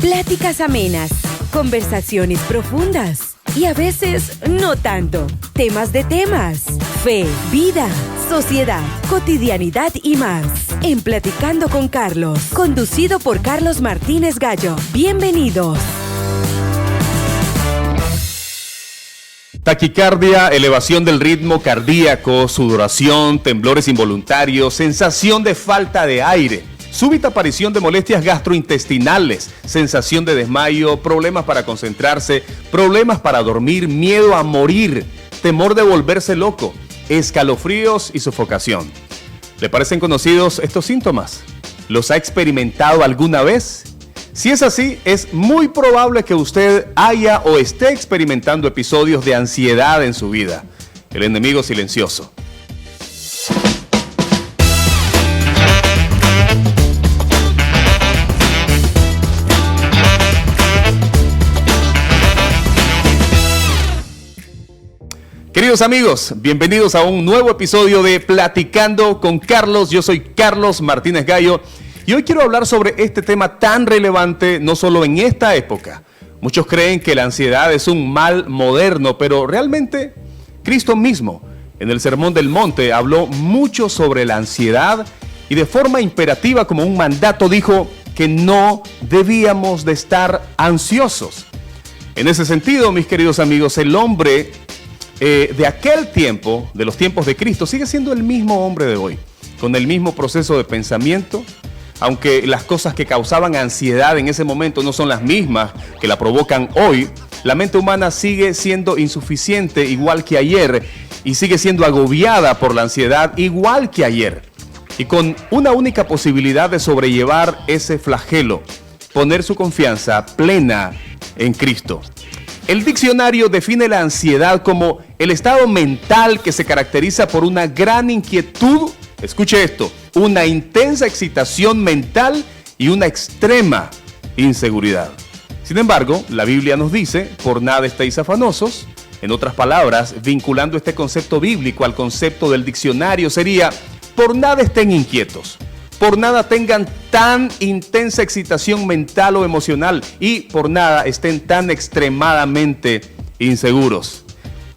Pláticas amenas, conversaciones profundas y a veces no tanto. Temas de temas, fe, vida, sociedad, cotidianidad y más. En Platicando con Carlos, conducido por Carlos Martínez Gallo. Bienvenidos. Taquicardia, elevación del ritmo cardíaco, sudoración, temblores involuntarios, sensación de falta de aire, súbita aparición de molestias gastrointestinales, sensación de desmayo, problemas para concentrarse, problemas para dormir, miedo a morir, temor de volverse loco, escalofríos y sofocación. ¿Le parecen conocidos estos síntomas? ¿Los ha experimentado alguna vez? Si es así, es muy probable que usted haya o esté experimentando episodios de ansiedad en su vida. El enemigo silencioso. Queridos amigos, bienvenidos a un nuevo episodio de Platicando con Carlos. Yo soy Carlos Martínez Gallo. Y hoy quiero hablar sobre este tema tan relevante, no solo en esta época. Muchos creen que la ansiedad es un mal moderno, pero realmente Cristo mismo, en el Sermón del Monte, habló mucho sobre la ansiedad y de forma imperativa, como un mandato, dijo que no debíamos de estar ansiosos. En ese sentido, mis queridos amigos, el hombre de aquel tiempo, de los tiempos de Cristo, sigue siendo el mismo hombre de hoy, con el mismo proceso de pensamiento. Aunque las cosas que causaban ansiedad en ese momento no son las mismas que la provocan hoy, la mente humana sigue siendo insuficiente igual que ayer y sigue siendo agobiada por la ansiedad igual que ayer. Y con una única posibilidad de sobrellevar ese flagelo, poner su confianza plena en Cristo. El diccionario define la ansiedad como el estado mental que se caracteriza por una gran inquietud. Escuche esto, una intensa excitación mental y una extrema inseguridad. Sin embargo, la Biblia nos dice, por nada estéis afanosos. En otras palabras, vinculando este concepto bíblico al concepto del diccionario sería, por nada estén inquietos, por nada tengan tan intensa excitación mental o emocional y por nada estén tan extremadamente inseguros.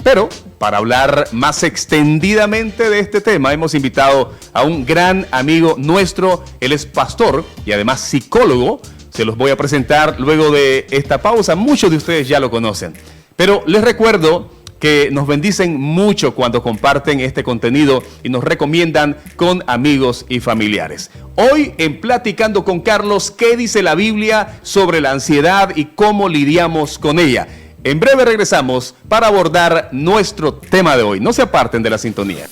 Pero, para hablar más extendidamente de este tema, hemos invitado a un gran amigo nuestro. Él es pastor y además psicólogo. Se los voy a presentar luego de esta pausa. Muchos de ustedes ya lo conocen. Pero les recuerdo que nos bendicen mucho cuando comparten este contenido y nos recomiendan con amigos y familiares. Hoy en Platicando con Carlos, ¿qué dice la Biblia sobre la ansiedad y cómo lidiamos con ella? En breve regresamos para abordar nuestro tema de hoy. No se aparten de la sintonía.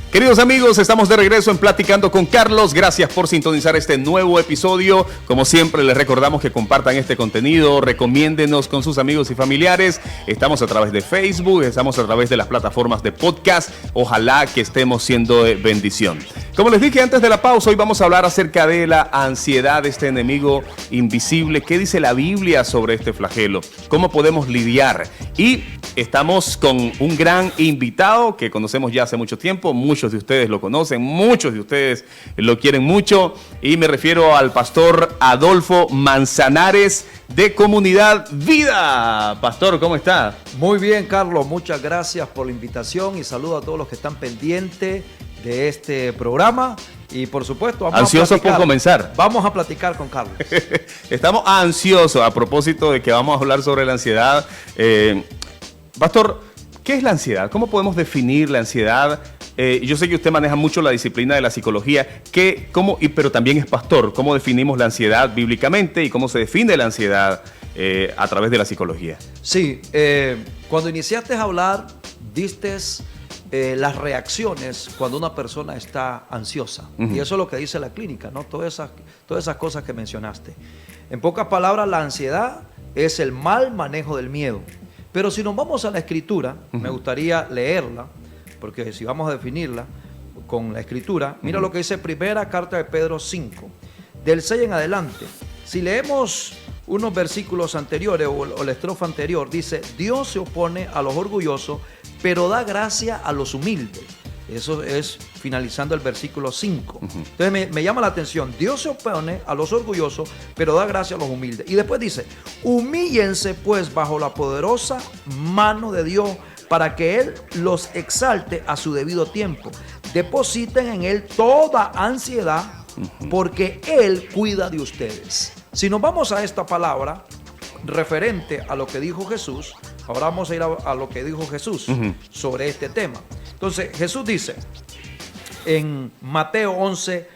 Queridos amigos, estamos de regreso en Platicando con Carlos. Gracias por sintonizar este nuevo episodio. Como siempre, les recordamos que compartan este contenido, recomiéndenos con sus amigos y familiares. Estamos a través de Facebook, estamos a través de las plataformas de podcast. Ojalá que estemos siendo de bendición. Como les dije antes de la pausa, hoy vamos a hablar acerca de la ansiedad, este enemigo invisible. ¿Qué dice la Biblia sobre este flagelo? ¿Cómo podemos lidiar? Y estamos con un gran invitado que conocemos ya hace mucho tiempo. Muchos de ustedes lo conocen, muchos de ustedes lo quieren mucho. Y me refiero al pastor Adolfo Manzanares de Comunidad Vida. Pastor, ¿cómo está? Muy bien, Carlos. Muchas gracias por la invitación y saludo a todos los que están pendientes de este programa. Y por supuesto, vamos ansiosos por comenzar. Vamos a platicar con Carlos. Estamos ansiosos a propósito de que vamos a hablar sobre la ansiedad. Pastor, ¿qué es la ansiedad? ¿Cómo podemos definir la ansiedad? Yo sé que usted maneja mucho la disciplina de la psicología, pero también es pastor. ¿Cómo definimos la ansiedad bíblicamente y cómo se define la ansiedad a través de la psicología? Sí, cuando iniciaste a hablar, diste las reacciones cuando una persona está ansiosa. Uh-huh. Y eso es lo que dice la clínica, ¿no? Todas esas cosas que mencionaste. En pocas palabras, la ansiedad es el mal manejo del miedo. Pero si nos vamos a la Escritura, me gustaría leerla, porque si vamos a definirla con la Escritura, mira lo que dice primera carta de Pedro 5, del 6 en adelante. Si leemos unos versículos anteriores o la estrofa anterior, dice, Dios se opone a los orgullosos, pero da gracia a los humildes. Eso es finalizando el versículo 5. Entonces me llama la atención. Dios se opone a los orgullosos, pero da gracia a los humildes. Y después dice, humíllense pues bajo la poderosa mano de Dios para que Él los exalte a su debido tiempo. Depositen en Él toda ansiedad porque Él cuida de ustedes. Si nos vamos a esta palabra referente a lo que dijo Jesús, ahora vamos a ir a lo que dijo Jesús sobre este tema. Entonces Jesús dice en Mateo 11,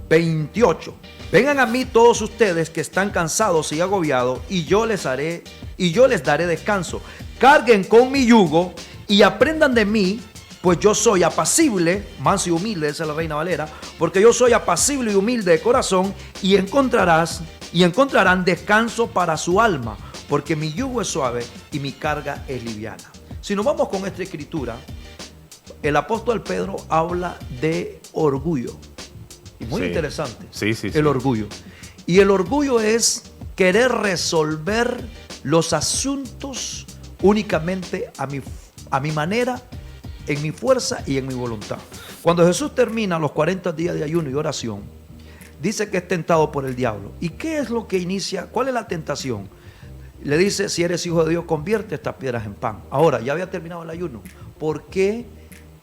28, vengan a mí todos ustedes que están cansados y agobiados y yo les daré descanso. Carguen con mi yugo y aprendan de mí, pues yo soy apacible, manso y humilde, esa es la Reina Valera, porque yo soy apacible y humilde de corazón y encontrarán descanso para su alma, porque mi yugo es suave y mi carga es liviana. Si nos vamos con esta escritura, el apóstol Pedro habla de orgullo. Y muy interesante. El orgullo. Y el orgullo es querer resolver los asuntos únicamente a mi manera, en mi fuerza y en mi voluntad. Cuando Jesús termina los 40 días de ayuno y oración, dice que es tentado por el diablo. ¿Y qué es lo que inicia? ¿Cuál es la tentación? Le dice, si eres hijo de Dios, convierte estas piedras en pan. Ahora, ya había terminado el ayuno. ¿Por qué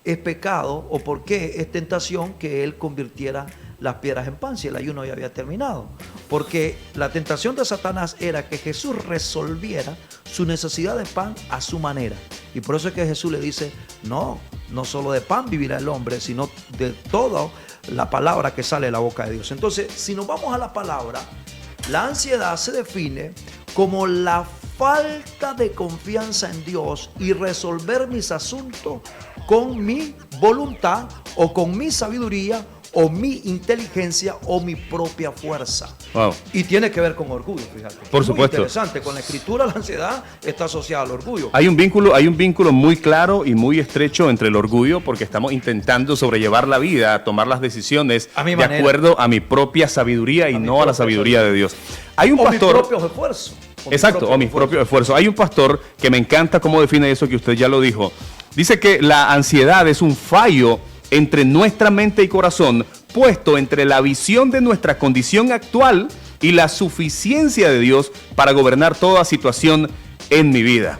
es pecado o por qué es tentación que él convirtiera las piedras en pan si el ayuno ya había terminado? Porque la tentación de Satanás era que Jesús resolviera su necesidad de pan a su manera. Y por eso es que Jesús le dice, no solo de pan vivirá el hombre, sino de toda la palabra que sale de la boca de Dios. Entonces, si nos vamos a la palabra, la ansiedad se define como la falta de confianza en Dios y resolver mis asuntos con mi voluntad o con mi sabiduría o mi inteligencia o mi propia fuerza. Wow. Y tiene que ver con orgullo, fíjate. Por supuesto. Muy interesante. Con la escritura la ansiedad está asociada al orgullo. Hay un vínculo muy claro y muy estrecho entre el orgullo, porque estamos intentando sobrellevar la vida, tomar las decisiones de acuerdo a mi propia sabiduría y no a la sabiduría de Dios. Hay un pastor. Mis propios esfuerzos. Exacto, mis propios esfuerzos. Hay un pastor que me encanta cómo define eso, que usted ya lo dijo. Dice que la ansiedad es un fallo entre nuestra mente y corazón, puesto entre la visión de nuestra condición actual y la suficiencia de Dios para gobernar toda situación en mi vida.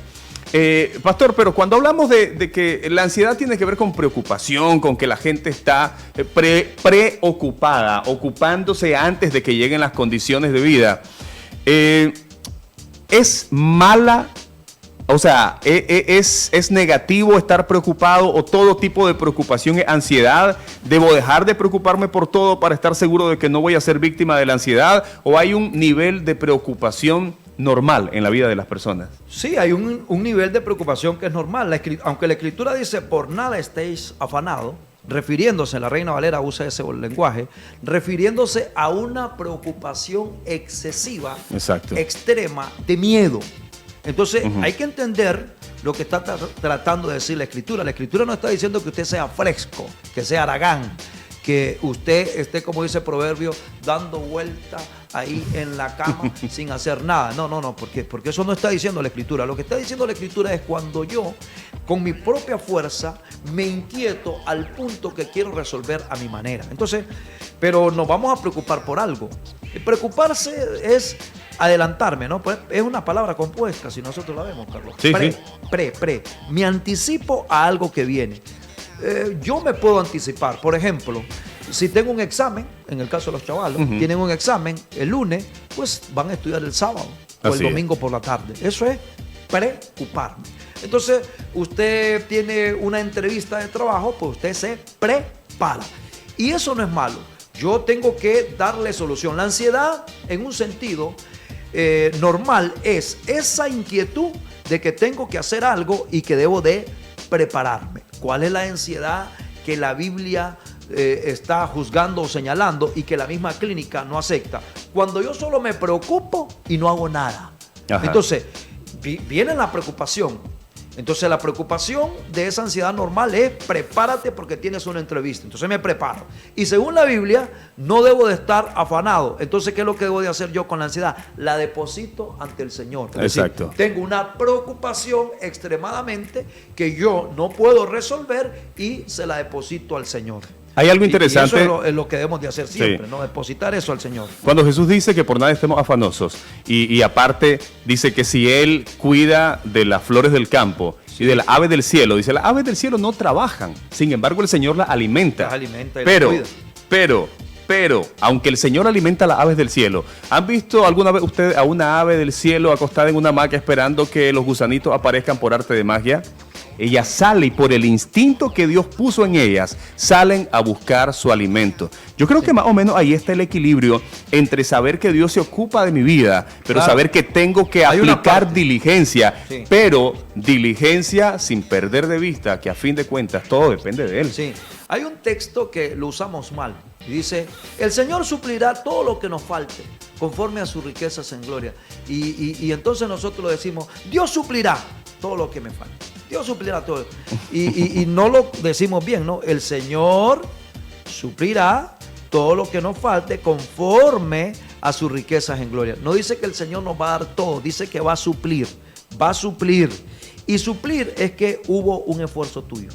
Pastor, pero cuando hablamos de que la ansiedad tiene que ver con preocupación, con que la gente está preocupada, ocupándose antes de que lleguen las condiciones de vida, ¿es mala? O sea, ¿es negativo estar preocupado o todo tipo de preocupación es ansiedad? ¿Debo dejar de preocuparme por todo para estar seguro de que no voy a ser víctima de la ansiedad? ¿O hay un nivel de preocupación normal en la vida de las personas? Sí, hay un nivel de preocupación que es normal. Aunque la Escritura dice, por nada estéis afanados, refiriéndose, la Reina Valera usa ese lenguaje, refiriéndose a una preocupación excesiva, extrema, de miedo. Entonces hay que entender lo que está tratando de decir la Escritura. La Escritura no está diciendo que usted sea fresco, que sea haragán, que usted esté, como dice el proverbio, dando vuelta ahí en la cama sin hacer nada. No, porque eso no está diciendo la Escritura. Lo que está diciendo la Escritura es cuando yo, con mi propia fuerza, me inquieto al punto que quiero resolver a mi manera. Entonces, pero nos vamos a preocupar por algo. Preocuparse es adelantarme, ¿no? Pues es una palabra compuesta, si nosotros la vemos, Carlos. Sí, Me anticipo a algo que viene. Yo me puedo anticipar. Por ejemplo, si tengo un examen, en el caso de los chavalos, tienen un examen el lunes, pues van a estudiar el sábado o el domingo por la tarde. Eso es preocuparme. Entonces, usted tiene una entrevista de trabajo, pues usted se prepara. Y eso no es malo. Yo tengo que darle solución. La ansiedad, en un sentido normal, es esa inquietud de que tengo que hacer algo y que debo de prepararme. ¿Cuál es la ansiedad que la Biblia está juzgando o señalando y que la misma clínica no acepta? Cuando yo solo me preocupo y no hago nada. Entonces, viene la preocupación Entonces la preocupación de esa ansiedad normal es prepárate porque tienes una entrevista. Entonces me preparo. Y según la Biblia, no debo de estar afanado. Entonces, ¿qué es lo que debo de hacer yo con la ansiedad? La deposito ante el Señor. Es Exacto. decir, tengo una preocupación extremadamente que yo no puedo resolver y se la deposito al Señor. Hay algo interesante. Y eso es lo que debemos de hacer siempre, ¿no? Depositar eso al Señor. Cuando Jesús dice que por nada estemos afanosos y aparte dice que si Él cuida de las flores del campo y de las aves del cielo, dice, las aves del cielo no trabajan, sin embargo el Señor las alimenta. Las alimenta y las cuida. Pero, aunque el Señor alimenta a las aves del cielo, ¿han visto alguna vez ustedes a una ave del cielo acostada en una hamaca esperando que los gusanitos aparezcan por arte de magia? Ella sale y por el instinto que Dios puso en ellas, salen a buscar su alimento. Yo creo que más o menos ahí está el equilibrio entre saber que Dios se ocupa de mi vida, pero saber que tengo que aplicar diligencia, pero diligencia sin perder de vista que a fin de cuentas todo depende de Él. Sí, hay un texto que lo usamos mal y dice, el Señor suplirá todo lo que nos falte conforme a sus riquezas en gloria. Y entonces nosotros lo decimos, Dios suplirá todo lo que me falte. Dios suplirá todo. Y no lo decimos bien, ¿no? El Señor suplirá todo lo que nos falte conforme a sus riquezas en gloria. No dice que el Señor nos va a dar todo, dice que va a suplir. Va a suplir. Y suplir es que hubo un esfuerzo tuyo.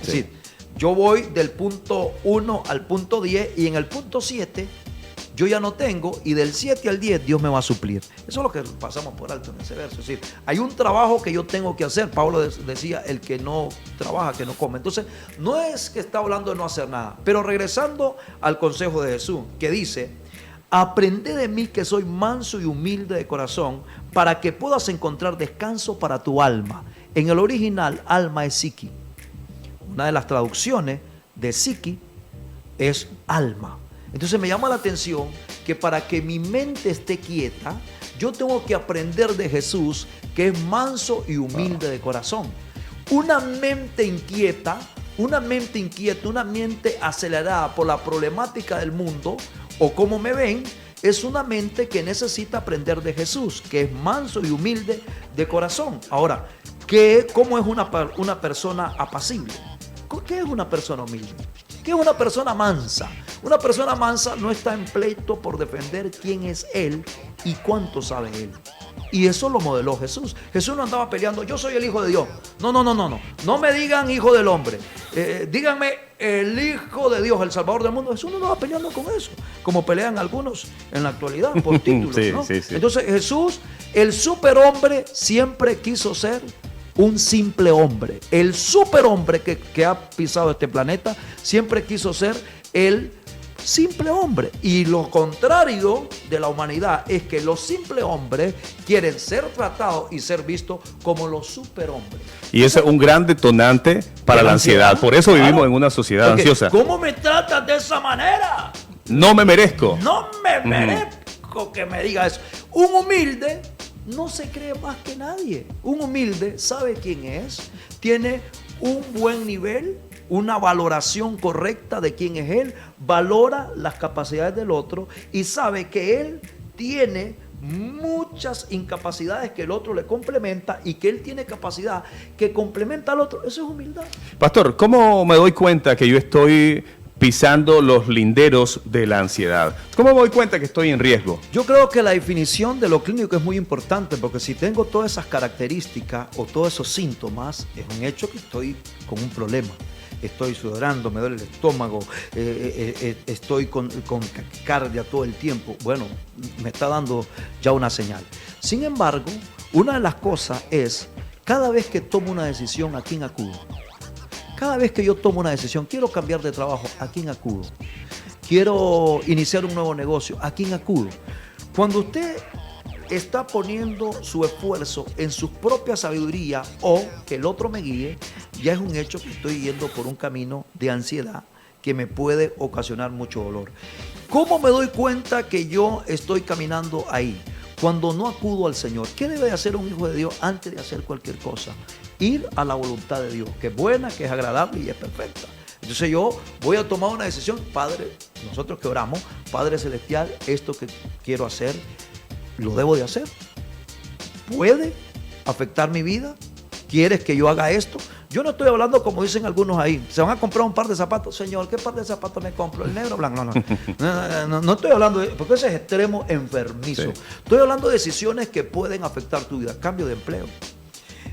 Es decir, yo voy del punto 1 al punto 10 y en el punto 7 yo ya no tengo, y del 7 al 10 Dios me va a suplir. Eso es lo que pasamos por alto en ese verso. Es decir, hay un trabajo que yo tengo que hacer. Pablo decía, el que no trabaja, que no come. Entonces, no es que está hablando de no hacer nada. Pero regresando al consejo de Jesús, que dice, aprende de mí que soy manso y humilde de corazón, para que puedas encontrar descanso para tu alma. En el original, alma es psiqui. Una de las traducciones de psiqui es alma. Entonces me llama la atención que para que mi mente esté quieta, yo tengo que aprender de Jesús, que es manso y humilde de corazón. Una mente inquieta, una mente acelerada por la problemática del mundo o cómo me ven, es una mente que necesita aprender de Jesús, que es manso y humilde de corazón. Ahora, ¿cómo es una persona apacible? ¿Qué es una persona humilde? ¿Qué es una persona mansa? Una persona mansa no está en pleito por defender quién es él y cuánto sabe él. Y eso lo modeló Jesús. Jesús no andaba peleando, yo soy el Hijo de Dios. No. No me digan Hijo del Hombre. Díganme el Hijo de Dios, el Salvador del mundo. Jesús no andaba peleando con eso, como pelean algunos en la actualidad por títulos, ¿no? Sí. Entonces Jesús, el superhombre, siempre quiso ser un simple hombre. El superhombre que ha pisado este planeta siempre quiso ser el simple hombre. Y lo contrario de la humanidad es que los simples hombres quieren ser tratados y ser vistos como los superhombres. Y eso es un gran detonante para la ansiedad. Por eso vivimos en una sociedad ansiosa. ¿Cómo me tratas de esa manera? No me merezco. No me merezco que me diga eso. Un humilde no se cree más que nadie. Un humilde sabe quién es, tiene un buen nivel, una valoración correcta de quién es él, valora las capacidades del otro y sabe que él tiene muchas incapacidades que el otro le complementa y que él tiene capacidad que complementa al otro. Eso es humildad. Pastor, ¿cómo me doy cuenta que yo estoy pisando los linderos de la ansiedad? ¿Cómo me doy cuenta que estoy en riesgo? Yo creo que la definición de lo clínico es muy importante, porque si tengo todas esas características o todos esos síntomas, es un hecho que estoy con un problema. Estoy sudorando, me duele el estómago, estoy con taquicardia todo el tiempo. Bueno, me está dando ya una señal. Sin embargo, una de las cosas es, cada vez que tomo una decisión, ¿a quién acudo? Cada vez que yo tomo una decisión, quiero cambiar de trabajo, ¿a quién acudo? Quiero iniciar un nuevo negocio, ¿a quién acudo? Cuando usted está poniendo su esfuerzo en su propia sabiduría o que el otro me guíe, ya es un hecho que estoy yendo por un camino de ansiedad que me puede ocasionar mucho dolor. ¿Cómo me doy cuenta que yo estoy caminando ahí? Cuando no acudo al Señor. ¿Qué debe hacer un hijo de Dios antes de hacer cualquier cosa? Ir a la voluntad de Dios, que es buena, que es agradable y es perfecta. Entonces yo voy a tomar una decisión. Padre, nosotros que oramos, Padre Celestial, esto que quiero hacer, ¿lo debo de hacer? ¿Puede afectar mi vida? ¿Quieres que yo haga esto? Yo no estoy hablando como dicen algunos ahí. Se van a comprar un par de zapatos. Señor, ¿qué par de zapatos me compro? ¿El negro o blanco? No estoy hablando de... Porque ese es extremo enfermizo. Sí. Estoy hablando de decisiones que pueden afectar tu vida. Cambio de empleo.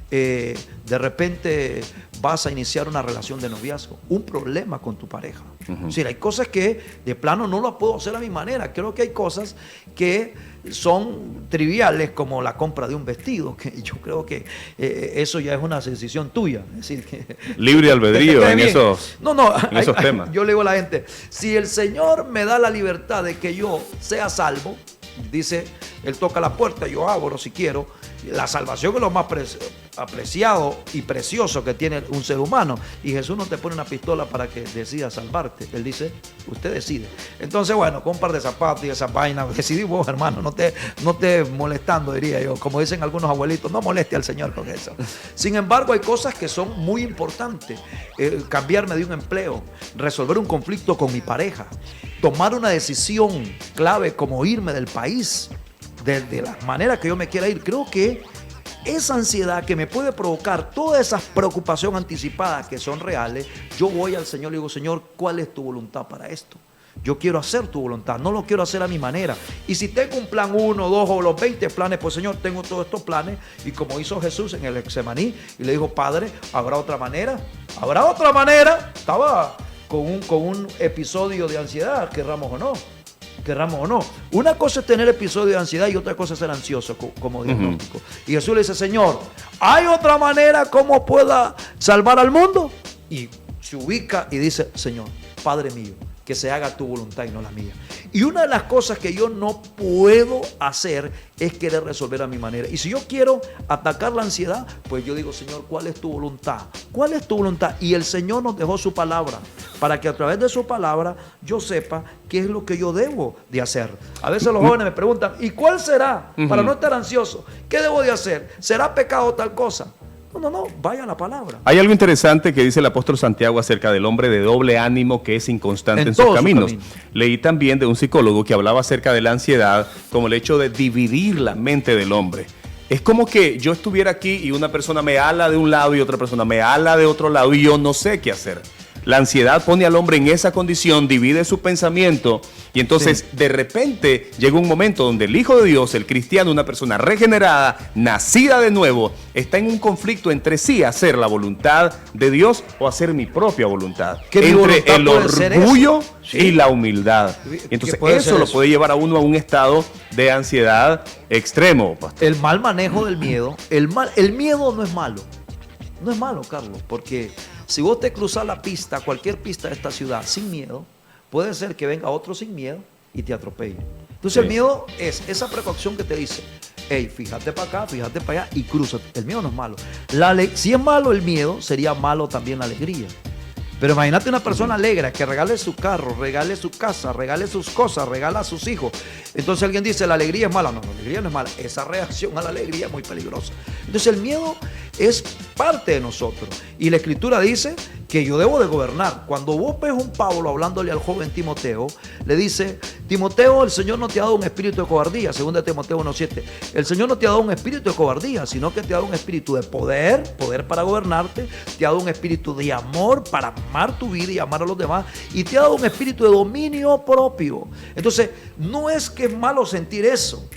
De repente vas a iniciar una relación de noviazgo, un problema con tu pareja. Es decir, hay cosas que de plano no las puedo hacer a mi manera. Creo que hay cosas que son triviales, como la compra de un vestido, que yo creo que eso ya es una decisión tuya. Es decir, que libre albedrío en esos temas. Yo le digo a la gente, si el Señor me da la libertad de que yo sea salvo, dice, Él toca la puerta, yo abro si quiero. La salvación es lo más apreciado y precioso que tiene un ser humano. Y Jesús no te pone una pistola para que decidas salvarte. Él dice, usted decide. Entonces, bueno, con un par de zapatos y esa vaina, decidí vos, hermano, no te molestando, diría yo. Como dicen algunos abuelitos, no moleste al Señor con eso. Sin embargo, hay cosas que son muy importantes. Cambiarme de un empleo, resolver un conflicto con mi pareja, tomar una decisión clave como irme del país, de la manera que yo me quiera ir. Creo que esa ansiedad que me puede provocar, todas esas preocupaciones anticipadas que son reales, yo voy al Señor y digo, Señor, ¿cuál es tu voluntad para esto? Yo quiero hacer tu voluntad, no lo quiero hacer a mi manera. Y si tengo un plan 1, 2 o los 20 planes, pues Señor, tengo todos estos planes. Y como hizo Jesús en el Getsemaní, y le dijo, Padre, ¿habrá otra manera? ¿Habrá otra manera? Estaba con un episodio de ansiedad, querramos o no. Una cosa es tener episodio de ansiedad y otra cosa es ser ansioso como diagnóstico. Y Jesús le dice, Señor, ¿hay otra manera como pueda salvar al mundo? Y se ubica y dice, Señor, Padre mío, que se haga tu voluntad y no la mía. Y una de las cosas que yo no puedo hacer es querer resolver a mi manera. Y si yo quiero atacar la ansiedad, pues yo digo, Señor, ¿cuál es tu voluntad? ¿Cuál es tu voluntad? Y el Señor nos dejó su palabra para que a través de su palabra yo sepa qué es lo que yo debo de hacer. A veces los jóvenes me preguntan, ¿y cuál será? Para no estar ansioso, ¿qué debo de hacer? ¿Será pecado tal cosa? No, vaya a la palabra. Hay algo interesante que dice el apóstol Santiago acerca del hombre de doble ánimo que es inconstante en sus caminos. Leí también de un psicólogo que hablaba acerca de la ansiedad como el hecho de dividir la mente del hombre. Es como que yo estuviera aquí y una persona me ala de un lado y otra persona me ala de otro lado y yo no sé qué hacer. La ansiedad pone al hombre en esa condición, divide su pensamiento y entonces de repente llega un momento donde el Hijo de Dios, el cristiano, una persona regenerada, nacida de nuevo, está en un conflicto entre sí hacer la voluntad de Dios o hacer mi propia voluntad. Entre el orgullo y la humildad. Y entonces eso lo puede llevar a uno a un estado de ansiedad extremo, pastor. El mal manejo del miedo, el miedo no es malo. No es malo, Carlos, porque si vos te cruzas la pista, cualquier pista de esta ciudad sin miedo, puede ser que venga otro sin miedo y te atropelle. Entonces el miedo es esa precaución que te dice, hey, fíjate para acá, fíjate para allá y crúzate. El miedo no es malo. Si es malo el miedo, sería malo también la alegría. Pero imagínate una persona alegre que regale su carro, regale su casa, regale sus cosas, regala a sus hijos. Entonces alguien dice, la alegría es mala. No, la alegría no es mala. Esa reacción a la alegría es muy peligrosa. Entonces el miedo es parte de nosotros. Y la Escritura dice que yo debo de gobernar. Cuando vos ves un Pablo hablándole al joven Timoteo, le dice, Timoteo, el Señor no te ha dado un espíritu de cobardía, 2 Timoteo 1:7. El Señor no te ha dado un espíritu de cobardía, sino que te ha dado un espíritu de poder para gobernarte, te ha dado un espíritu de amor para amar tu vida y amar a los demás, y te ha dado un espíritu de dominio propio. Entonces, no es que es malo sentir eso.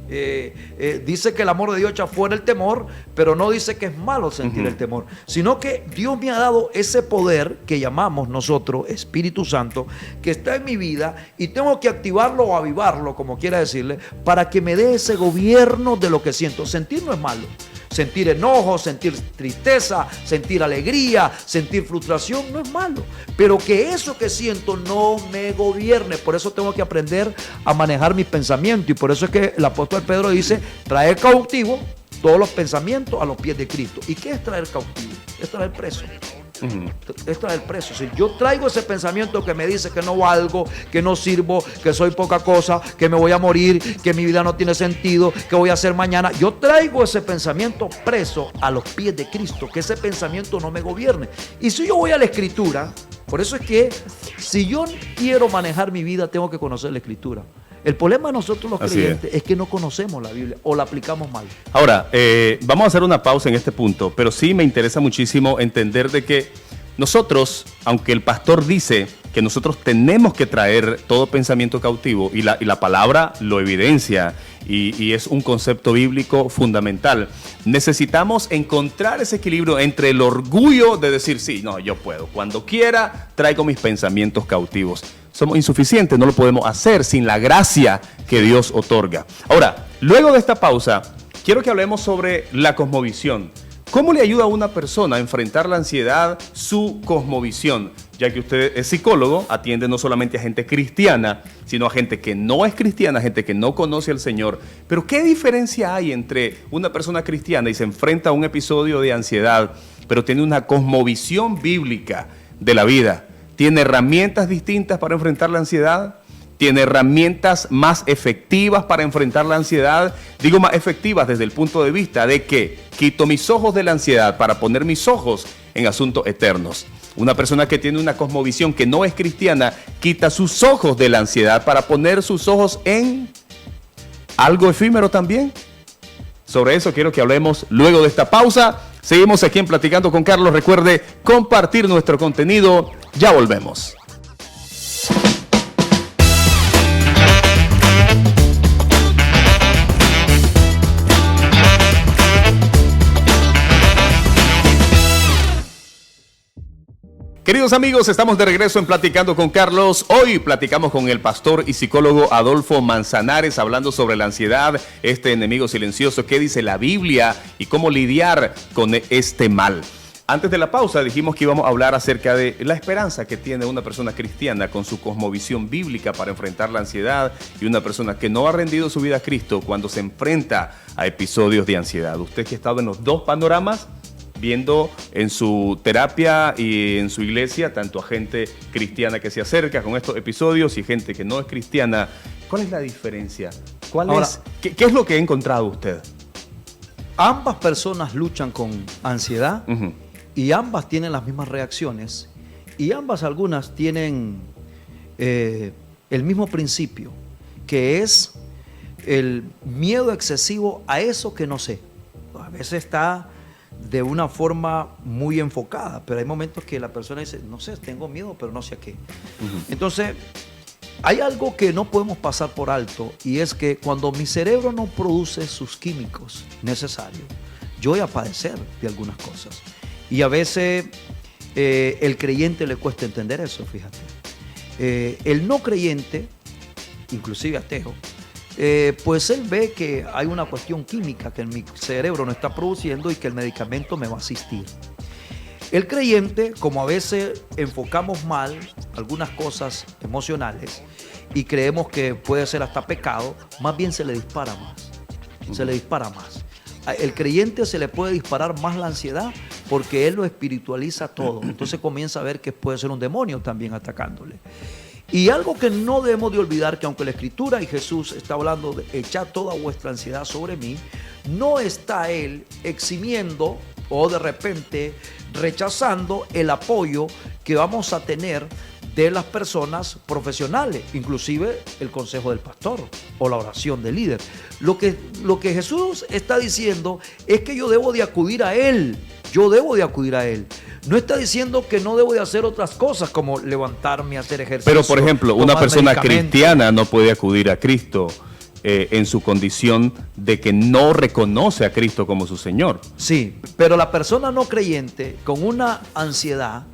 Dice que el amor de Dios echa fuera el temor, pero no dice que es malo sentir el temor, sino que Dios me ha dado ese poder que llamamos nosotros Espíritu Santo, que está en mi vida y tengo que activarlo o avivarlo, como quiera decirle, para que me dé ese gobierno de lo que siento. Sentir no es malo. Sentir enojo, sentir tristeza, sentir alegría, sentir frustración no es malo, pero que eso que siento no me gobierne. Por eso tengo que aprender a manejar mis pensamientos, y por eso es que el apóstol Pedro dice, traer cautivo todos los pensamientos a los pies de Cristo. ¿Y qué es traer cautivo? Es traer preso. Es traer preso. Si yo traigo ese pensamiento que me dice que no valgo, que no sirvo, que soy poca cosa, que me voy a morir, que mi vida no tiene sentido, que voy a hacer mañana, yo traigo ese pensamiento preso a los pies de Cristo, que ese pensamiento no me gobierne. Y si yo voy a la Escritura, por eso es que si yo quiero manejar mi vida, tengo que conocer la Escritura. El problema de nosotros los Así creyentes es que no conocemos la Biblia o la aplicamos mal. Ahora, vamos a hacer una pausa en este punto, pero sí me interesa muchísimo entender de que nosotros, aunque el pastor dice que nosotros tenemos que traer todo pensamiento cautivo, y la palabra lo evidencia, y es un concepto bíblico fundamental, necesitamos encontrar ese equilibrio entre el orgullo de decir, sí, no, yo puedo, cuando quiera traigo mis pensamientos cautivos. Somos insuficientes, no lo podemos hacer sin la gracia que Dios otorga. Ahora, luego de esta pausa, quiero que hablemos sobre la cosmovisión. ¿Cómo le ayuda a una persona a enfrentar la ansiedad, su cosmovisión? Ya que usted es psicólogo, atiende no solamente a gente cristiana, sino a gente que no es cristiana, gente que no conoce al Señor. Pero ¿qué diferencia hay entre una persona cristiana y se enfrenta a un episodio de ansiedad, pero tiene una cosmovisión bíblica de la vida? ¿Tiene herramientas distintas para enfrentar la ansiedad? ¿Tiene herramientas más efectivas para enfrentar la ansiedad? Digo más efectivas desde el punto de vista de que quito mis ojos de la ansiedad para poner mis ojos en asuntos eternos. Una persona que tiene una cosmovisión que no es cristiana quita sus ojos de la ansiedad para poner sus ojos en algo efímero también. Sobre eso quiero que hablemos luego de esta pausa. Seguimos aquí en Platicando con Carlos. Recuerde compartir nuestro contenido. Ya volvemos. Queridos amigos, estamos de regreso en Platicando con Carlos. Hoy platicamos con el pastor y psicólogo Adolfo Manzanares hablando sobre la ansiedad, este enemigo silencioso, qué dice la Biblia y cómo lidiar con este mal. Antes de la pausa dijimos que íbamos a hablar acerca de la esperanza que tiene una persona cristiana con su cosmovisión bíblica para enfrentar la ansiedad y una persona que no ha rendido su vida a Cristo cuando se enfrenta a episodios de ansiedad. Usted que ha estado en los dos panoramas, viendo en su terapia y en su iglesia, tanto a gente cristiana que se acerca con estos episodios y gente que no es cristiana, ¿cuál es la diferencia? ¿Qué es lo que ha encontrado usted? Ambas personas luchan con ansiedad y ambas tienen las mismas reacciones y ambas algunas tienen el mismo principio, que es el miedo excesivo a eso que no sé. A veces está de una forma muy enfocada, pero hay momentos que la persona dice, no sé, tengo miedo, pero no sé a qué. Entonces, hay algo que no podemos pasar por alto, y es que cuando mi cerebro no produce sus químicos necesarios, yo voy a padecer de algunas cosas. Y a veces el creyente le cuesta entender eso, fíjate. El no creyente, inclusive ateo, pues él ve que hay una cuestión química que en mi cerebro no está produciendo y que el medicamento me va a asistir. El creyente, como a veces enfocamos mal algunas cosas emocionales y creemos que puede ser hasta pecado, más bien se le dispara más. Se le dispara más. El creyente se le puede disparar más la ansiedad porque él lo espiritualiza todo. Entonces comienza a ver que puede ser un demonio también atacándole. Y algo que no debemos de olvidar, que aunque la Escritura y Jesús está hablando de echar toda vuestra ansiedad sobre mí, no está Él eximiendo o de repente rechazando el apoyo que vamos a tener de las personas profesionales, inclusive el consejo del pastor o la oración del líder. Lo que Jesús está diciendo es que yo debo de acudir a Él, yo debo de acudir a Él. No está diciendo que no debo de hacer otras cosas como levantarme, hacer ejercicio. Pero, por ejemplo, una persona cristiana no puede acudir a Cristo en su condición de que no reconoce a Cristo como su Señor. Sí, pero la persona no creyente con una ansiedad,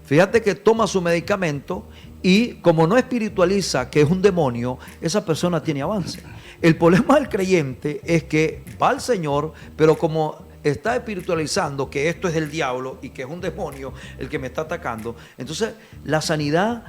fíjate que toma su medicamento y como no espiritualiza que es un demonio, esa persona tiene avance. El problema del creyente es que va al Señor, pero como está espiritualizando que esto es del diablo y que es un demonio el que me está atacando, entonces la sanidad,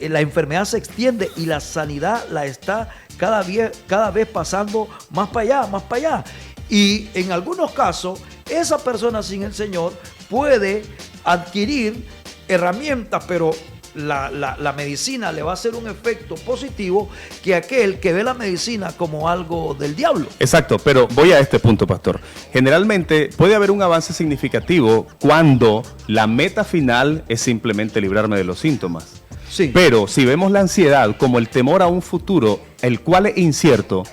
la enfermedad se extiende y la sanidad la está cada vez pasando más para allá. Y en algunos casos, esa persona sin el Señor puede adquirir herramientas, pero la medicina le va a hacer un efecto positivo que aquel que ve la medicina como algo del diablo. Exacto, pero voy a este punto, pastor. Generalmente puede haber un avance significativo cuando la meta final es simplemente librarme de los síntomas. Sí. Pero si vemos la ansiedad como el temor a un futuro, el cual es incierto,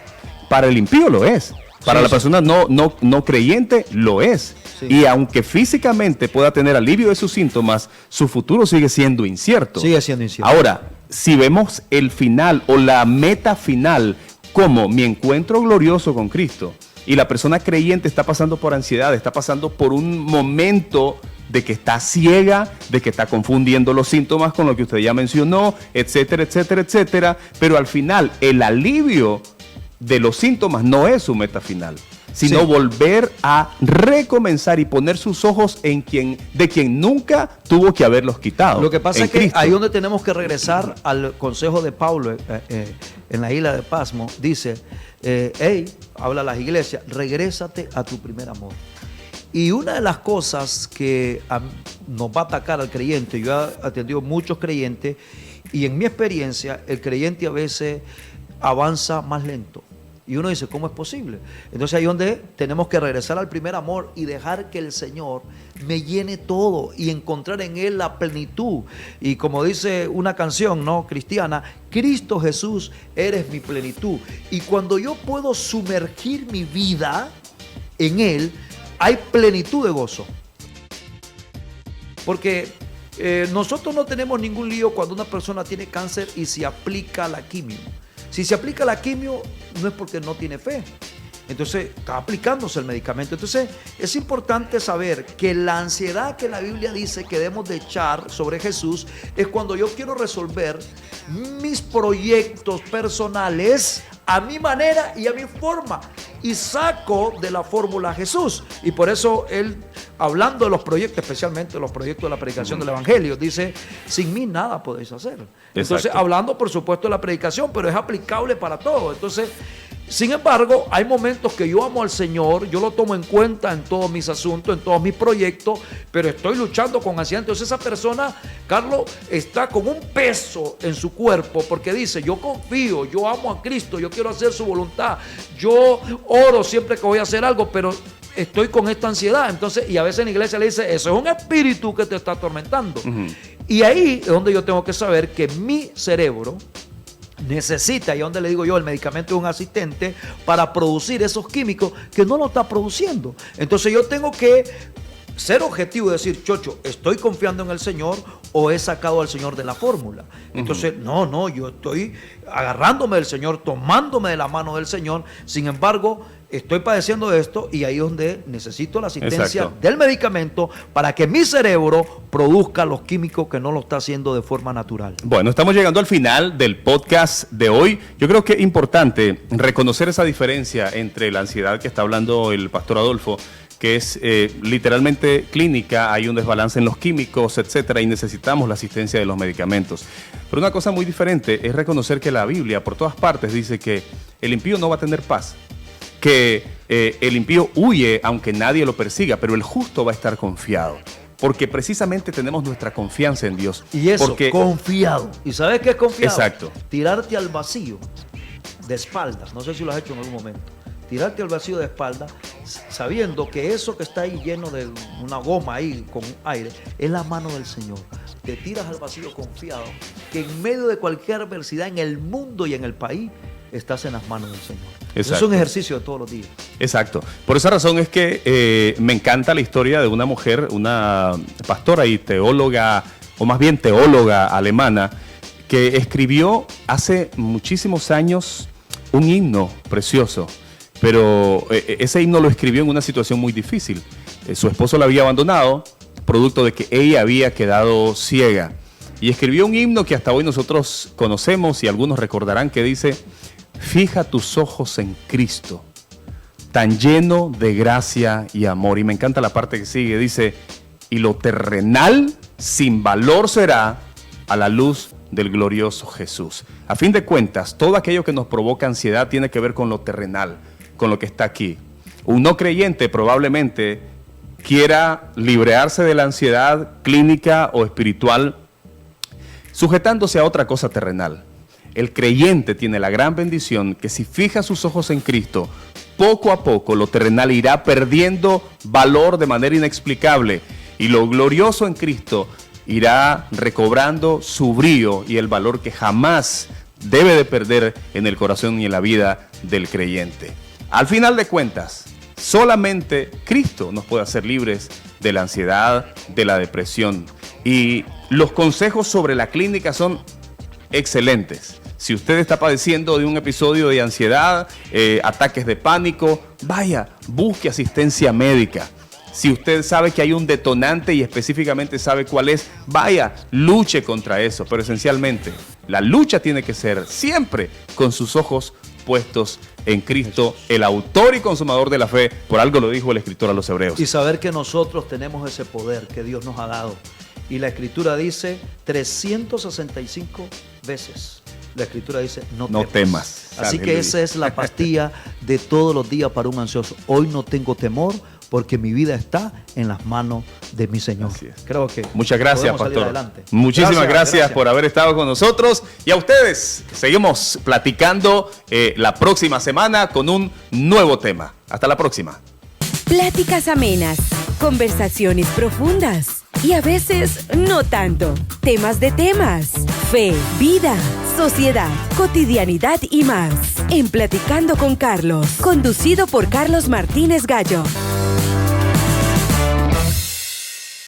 para el impío lo es. Para la persona no creyente lo es. Sí. Y aunque físicamente pueda tener alivio de sus síntomas, su futuro sigue siendo incierto. Sigue siendo incierto. Ahora, si vemos el final o la meta final como mi encuentro glorioso con Cristo, y la persona creyente está pasando por ansiedad, está pasando por un momento de que está ciega, de que está confundiendo los síntomas con lo que usted ya mencionó, etcétera, etcétera, etcétera, pero al final el alivio de los síntomas no es su meta final, sino Sí. volver a recomenzar y poner sus ojos en de quien nunca tuvo que haberlos quitado. Lo que pasa en es que Cristo. ahí donde tenemos que regresar al consejo de Pablo en la isla de Pasmo, dice, hey, habla a las iglesias, regrésate a tu primer amor. Y una de las cosas que nos va a atacar al creyente, yo he atendido muchos creyentes y en mi experiencia el creyente a veces avanza más lento. Y uno dice, ¿cómo es posible? Entonces ahí es donde tenemos que regresar al primer amor y dejar que el Señor me llene todo y encontrar en Él la plenitud. Y como dice una canción, ¿no?, cristiana, Cristo Jesús, eres mi plenitud. Y cuando yo puedo sumergir mi vida en Él, hay plenitud de gozo. Porque nosotros no tenemos ningún lío cuando una persona tiene cáncer y se aplica la quimio. Si se aplica la quimio, no es porque no tiene fe. Entonces, está aplicándose el medicamento. Entonces, es importante saber que la ansiedad que la Biblia dice que debemos de echar sobre Jesús es cuando yo quiero resolver mis proyectos personales a mi manera y a mi forma. Y saco de la fórmula a Jesús. Y por eso él, hablando de los proyectos, especialmente los proyectos de la predicación del Evangelio, dice, sin mí nada podéis hacer. Entonces, Exacto. hablando por supuesto de la predicación, pero es aplicable para todo. Entonces, sin embargo, hay momentos que yo amo al Señor, yo lo tomo en cuenta en todos mis asuntos, en todos mis proyectos, pero estoy luchando con ansiedad. Entonces esa persona, Carlos, está con un peso en su cuerpo porque dice, yo confío, yo amo a Cristo, yo quiero hacer su voluntad, yo oro siempre que voy a hacer algo, pero estoy con esta ansiedad. Entonces, y a veces en la iglesia le dice, eso es un espíritu que te está atormentando. Y ahí es donde yo tengo que saber que mi cerebro necesita, y donde le digo yo, el medicamento es un asistente para producir esos químicos que no lo está produciendo. Entonces yo tengo que ser objetivo y decir, Chocho, ¿estoy confiando en el Señor o he sacado al Señor de la fórmula? Entonces, no, yo estoy agarrándome del Señor, tomándome de la mano del Señor. Sin embargo, estoy padeciendo esto y ahí es donde necesito la asistencia Exacto. del medicamento para que mi cerebro produzca los químicos que no lo está haciendo de forma natural. Bueno, estamos llegando al final del podcast de hoy. Yo creo que es importante reconocer esa diferencia entre la ansiedad que está hablando el pastor Adolfo, que es literalmente clínica, hay un desbalance en los químicos, etcétera, y necesitamos la asistencia de los medicamentos. Pero una cosa muy diferente es reconocer que la Biblia por todas partes dice que el impío no va a tener paz, que el impío huye aunque nadie lo persiga, pero el justo va a estar confiado. Porque precisamente tenemos nuestra confianza en Dios. Y eso, porque, confiado. ¿Y sabes qué es confiado? Exacto. Tirarte al vacío de espaldas. No sé si lo has hecho en algún momento. Tirarte al vacío de espaldas sabiendo que eso que está ahí lleno de una goma ahí con aire es la mano del Señor. Te tiras al vacío confiado que en medio de cualquier adversidad en el mundo y en el país estás en las manos del Señor. Eso es un ejercicio de todos los días. Exacto. Por esa razón es que me encanta la historia de una mujer, una pastora y teóloga, o más bien teóloga alemana, que escribió hace muchísimos años un himno precioso. Pero ese himno lo escribió en una situación muy difícil. Su esposo la había abandonado, producto de que ella había quedado ciega. Y escribió un himno que hasta hoy nosotros conocemos y algunos recordarán, que dice: fija tus ojos en Cristo, tan lleno de gracia y amor. Y me encanta la parte que sigue, dice: y lo terrenal sin valor será a la luz del glorioso Jesús. A fin de cuentas, todo aquello que nos provoca ansiedad tiene que ver con lo terrenal, con lo que está aquí. Un no creyente probablemente quiera librarse de la ansiedad clínica o espiritual sujetándose a otra cosa terrenal. El creyente tiene la gran bendición que si fija sus ojos en Cristo, poco a poco lo terrenal irá perdiendo valor de manera inexplicable y lo glorioso en Cristo irá recobrando su brillo y el valor que jamás debe de perder en el corazón y en la vida del creyente. Al final de cuentas, solamente Cristo nos puede hacer libres de la ansiedad, de la depresión. Y los consejos sobre la clínica son excelentes. Si usted está padeciendo de un episodio de ansiedad, ataques de pánico, vaya, busque asistencia médica. Si usted sabe que hay un detonante y específicamente sabe cuál es, vaya, luche contra eso. Pero esencialmente, la lucha tiene que ser siempre con sus ojos puestos en Cristo, el autor y consumador de la fe. Por algo lo dijo el escritor a los Hebreos. Y saber que nosotros tenemos ese poder que Dios nos ha dado. Y la Escritura dice 365 veces. La Escritura dice, no temas. Así que esa es la pastilla de todos los días para un ansioso. Hoy no tengo temor porque mi vida está en las manos de mi Señor. Creo que muchas gracias, pastor. Muchísimas gracias por haber estado con nosotros. Y a ustedes, seguimos platicando la próxima semana con un nuevo tema. Hasta la próxima. Pláticas amenas, conversaciones profundas y a veces no tanto. Temas de temas, fe, vida, sociedad, cotidianidad y más. En Platicando con Carlos, conducido por Carlos Martínez Gallo.